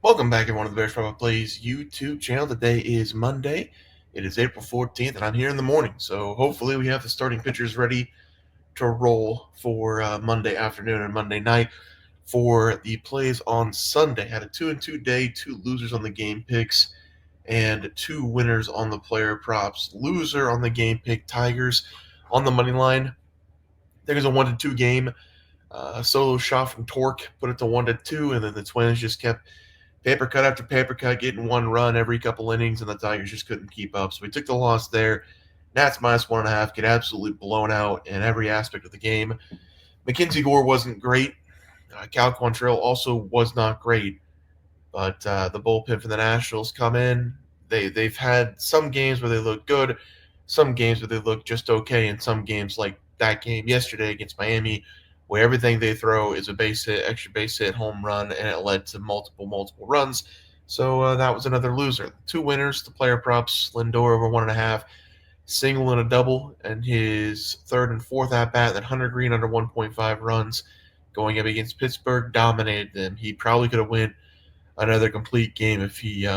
Welcome back, everyone, to the Bears Probably Plays YouTube channel. Today is Monday. It is April 14th, and I'm here in the morning. So hopefully we have the starting pitchers ready to roll for Monday afternoon and Monday night for the plays on Sunday. Had a 2-2 day, two losers on the game picks, and two winners on the player props. Loser on the game pick, Tigers on the money line. Tigers a 1-2 game. Solo shot from Torque put it to 1-2, and then the Twins just kept paper cut after paper cut, getting one run every couple innings, and the Tigers just couldn't keep up. So we took the loss there. Nats minus 1.5, get absolutely blown out in every aspect of the game. Mackenzie Gore wasn't great. Cal Quantrill also was not great. But the bullpen for the Nationals come in. They've had some games where they look good, some games where they look just okay, and some games like that game yesterday against Miami, where everything they throw is a base hit, extra base hit, home run, and it led to multiple runs. So that was another loser. Two winners, the player props, Lindor over 1.5, single and a double, and his third and fourth at bat. Then Hunter Green under 1.5 runs, going up against Pittsburgh, dominated them. He probably could have won another complete game if he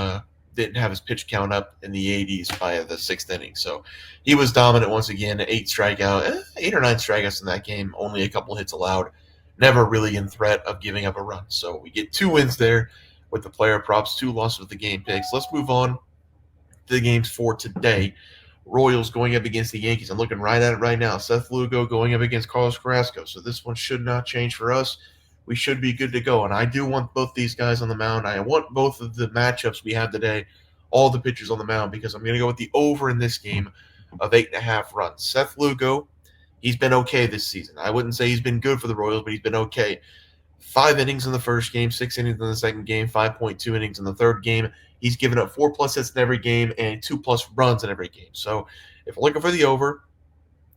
didn't have his pitch count up in the 80s by the sixth inning. So he was dominant once again. Eight or nine strikeouts in that game. Only a couple hits allowed. Never really in threat of giving up a run. So we get two wins there with the player props, two losses with the game picks. Let's move on to the games for today. Royals going up against the Yankees. I'm looking right at it right now. Seth Lugo going up against Carlos Carrasco. So this one should not change for us. We should be good to go. And I do want both these guys on the mound. I want both of the matchups we have today, all the pitchers on the mound, because I'm going to go with the over in this game of 8.5 runs. Seth Lugo, he's been okay this season. I wouldn't say he's been good for the Royals, but he's been okay. 5 innings in the first game, 6 innings in the second game, 5.2 innings in the third game. He's given up 4+ hits in every game and 2+ runs in every game. So if we're looking for the over,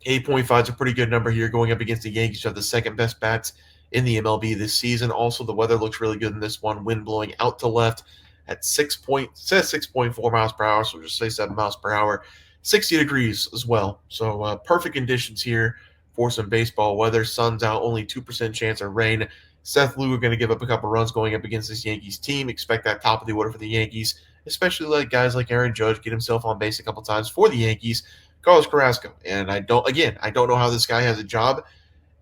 8.5 is a pretty good number here going up against the Yankees, who have the second best bats in the MLB this season. Also, the weather looks really good in this one. Wind blowing out to left at 6.4 miles per hour, so just say 7 miles per hour. 60 degrees as well. So perfect conditions here for some baseball weather. Sun's out, only 2% chance of rain. Seth Lugo going to give up a couple runs going up against this Yankees team. Expect that top of the order for the Yankees, especially like guys like Aaron Judge get himself on base a couple times for the Yankees. Carlos Carrasco, and I don't know how this guy has a job.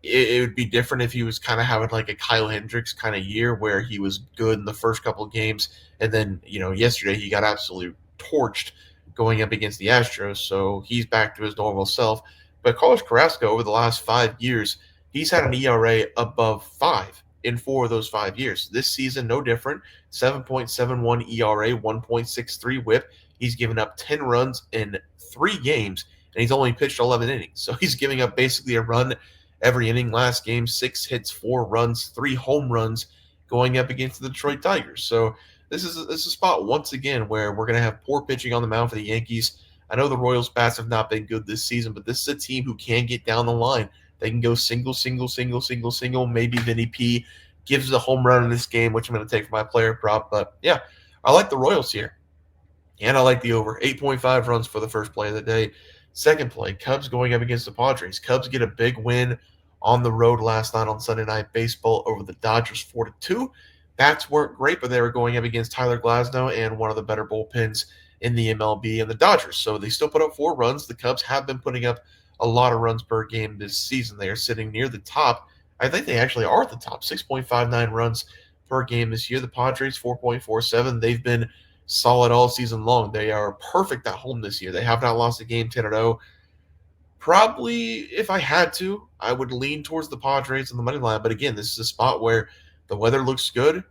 It would be different if he was kind of having like a Kyle Hendricks kind of year where he was good in the first couple of games, and then yesterday he got absolutely torched going up against the Astros, so he's back to his normal self. But Carlos Carrasco over the last 5 years, he's had an ERA above 5 in 4 of those 5 years. This season, no different. 7.71 ERA, 1.63 WHIP. He's given up 10 runs in 3 games, and he's only pitched 11 innings. So he's giving up basically a run every inning. Last game, 6 hits, 4 runs, 3 home runs going up against the Detroit Tigers. So this is a spot once again where we're going to have poor pitching on the mound for the Yankees. I know the Royals bats have not been good this season, but this is a team who can get down the line. They can go single. Maybe Vinnie P gives a home run in this game, which I'm going to take for my player prop. But yeah, I like the Royals here. And I like the over. 8.5 runs for the first play of the day. Second play, Cubs going up against the Padres. Cubs get a big win on the road last night on Sunday Night Baseball over the Dodgers 4-2. Bats weren't great, but they were going up against Tyler Glasnow and one of the better bullpens in the MLB and the Dodgers. So they still put up 4 runs. The Cubs have been putting up a lot of runs per game this season. They are sitting near the top. I think they actually are at the top, 6.59 runs per game this year. The Padres, 4.47. They've been solid all season long. They are perfect at home this year. They have not lost a game 10-0. Probably, if I had to, I would lean towards the Padres on the money line. But again, this is a spot where the weather looks good.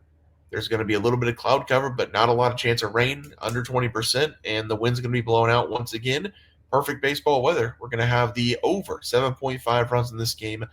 There's going to be a little bit of cloud cover, but not a lot of chance of rain, under 20%, and the wind's going to be blown out once again. Perfect baseball weather. We're going to have the over 7.5 runs in this game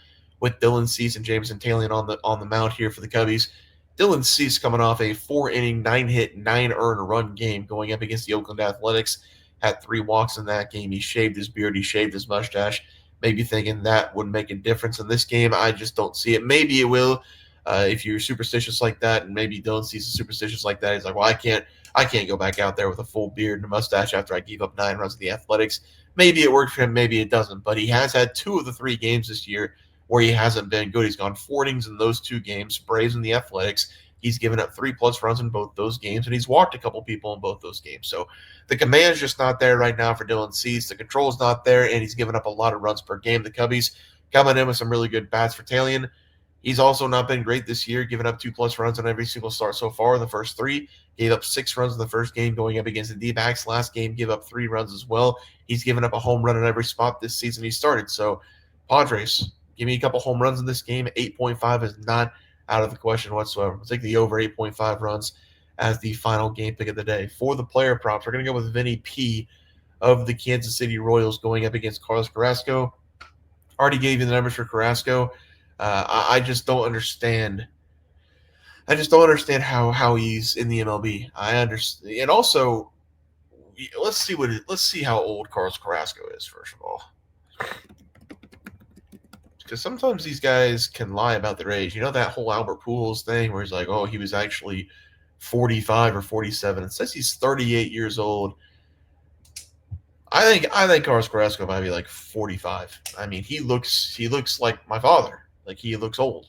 with Dylan Cease and Jameson Taillon on the mound here for the Cubbies. Dylan Cease coming off a 4-inning, 9-hit, 9-earned run game going up against the Oakland Athletics. Had 3 walks in that game. He shaved his beard. He shaved his mustache. Maybe thinking that would make a difference in this game. I just don't see it. Maybe it will if you're superstitious like that, and maybe Dylan Cease is superstitious like that. He's like, well, I can't go back out there with a full beard and a mustache after I gave up 9 runs to the Athletics. Maybe it worked for him. Maybe it doesn't. But he has had 2 of the 3 games this year where he hasn't been good. He's gone 4 innings in those 2 games, Braves and the Athletics, He's given up 3+ runs in both those games, and he's walked a couple people in both those games. So the command's just not there right now for Dylan Cease. The control's not there, and he's given up a lot of runs per game. The Cubbies coming in with some really good bats for Talion. He's also not been great this year, giving up 2+ runs on every single start so far in the first three. Gave up 6 runs in the first game going up against the D-backs. Last game gave up 3 runs as well. He's given up a home run in every spot this season he started. So Padres, give me a couple home runs in this game. 8.5 is not out of the question whatsoever. I'll take the over 8.5 runs as the final game pick of the day. For the player props, we're going to go with Vinnie P of the Kansas City Royals going up against Carlos Carrasco. Already gave you the numbers for Carrasco. I just don't understand. I just don't understand how he's in the MLB. I understand, and also let's see how old Carlos Carrasco is first of all, because sometimes these guys can lie about their age. You know that whole Albert Pujols thing where he's like, oh, he was actually 45 or 47. It says he's 38 years old. I think Carlos Carrasco might be like 45. I mean, he looks like my father. Like he looks old.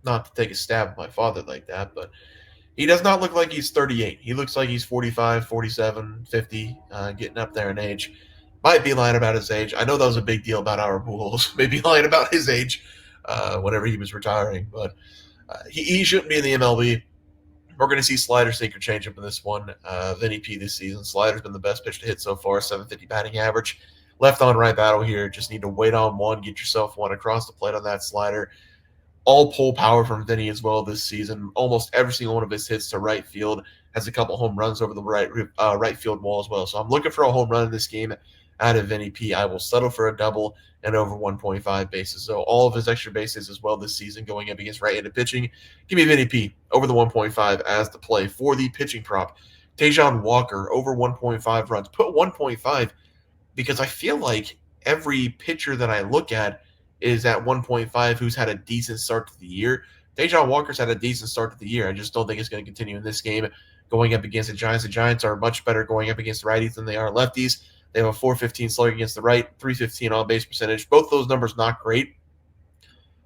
Not to take a stab at my father like that, but he does not look like he's 38. He looks like he's 45, 47, 50, getting up there in age. Might be lying about his age. I know that was a big deal about our Pujols. Maybe lying about his age whenever he was retiring, but he shouldn't be in the MLB. We're going to see slider, sinker, changeup in this one. Vinny P this season. Slider's been the best pitch to hit so far, 750 batting average. Left on right battle here. Just need to wait on one, get yourself one across the plate on that slider. All pull power from Vinny as well this season. Almost every single one of his hits to right field has a couple home runs over the right field wall as well. So I'm looking for a home run in this game out of Vinny P. I will settle for a double and over 1.5 bases. So all of his extra bases as well this season going up against right-handed pitching. Give me Vinny P over the 1.5 as the play for the pitching prop. Taijuan Walker over 1.5 runs. Put 1.5 because I feel like every pitcher that I look at is at 1.5 who's had a decent start to the year. Taijuan Walker's had a decent start to the year. I just don't think it's going to continue in this game going up against the Giants. The Giants are much better going up against righties than they are lefties. They have a 415 slugging against the right, 315 on base percentage. Both those numbers not great,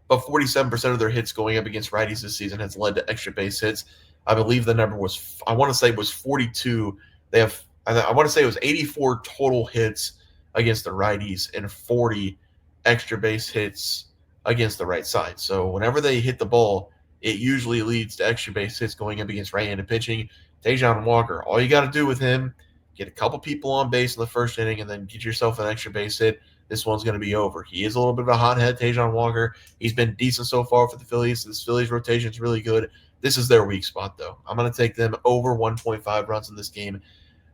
but 47% of their hits going up against righties this season has led to extra base hits. I believe the number was, I want to say it was 42. I want to say it was 84 total hits against the righties and 40 extra base hits against the right side. So whenever they hit the ball, it usually leads to extra base hits going up against right-handed pitching. Taijuan Walker, all you got to do with him, get a couple people on base in the first inning and then get yourself an extra base hit. This one's going to be over. He is a little bit of a hothead, Taijuan Walker. He's been decent so far for the Phillies. This Phillies rotation is really good. This is their weak spot, though. I'm going to take them over 1.5 runs in this game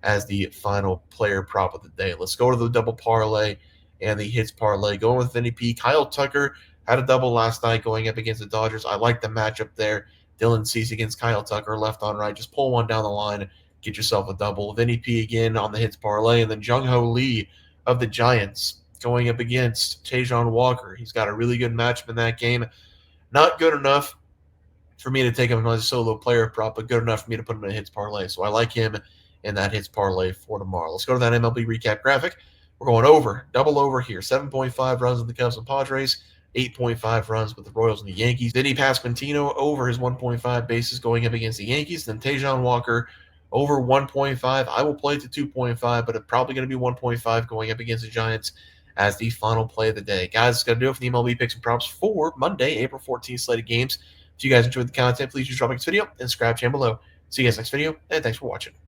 as the final player prop of the day. Let's go to the double parlay and the hits parlay. Going with Vinny P. Kyle Tucker had a double last night going up against the Dodgers. I like the matchup there. Dylan Cease against Kyle Tucker, left on right. Just pull one down the line. Get yourself a double. Vinny P again on the hits parlay. And then Jung-Ho Lee of the Giants going up against Taijuan Walker. He's got a really good matchup in that game. Not good enough for me to take him as a solo player prop, but good enough for me to put him in a hits parlay. So I like him in that hits parlay for tomorrow. Let's go to that MLB recap graphic. We're going over, double over here. 7.5 runs with the Cubs and Padres. 8.5 runs with the Royals and the Yankees. Vinnie Pasquantino over his 1.5 bases going up against the Yankees. Then Taijuan Walker over 1.5. I will play it to 2.5, but it's probably going to be 1.5 going up against the Giants as the final play of the day. Guys, it's going to do it for the MLB picks and props for Monday, April 14th slated games. If you guys enjoyed the content, please just drop a like this video and subscribe channel below. See you guys next video, and thanks for watching.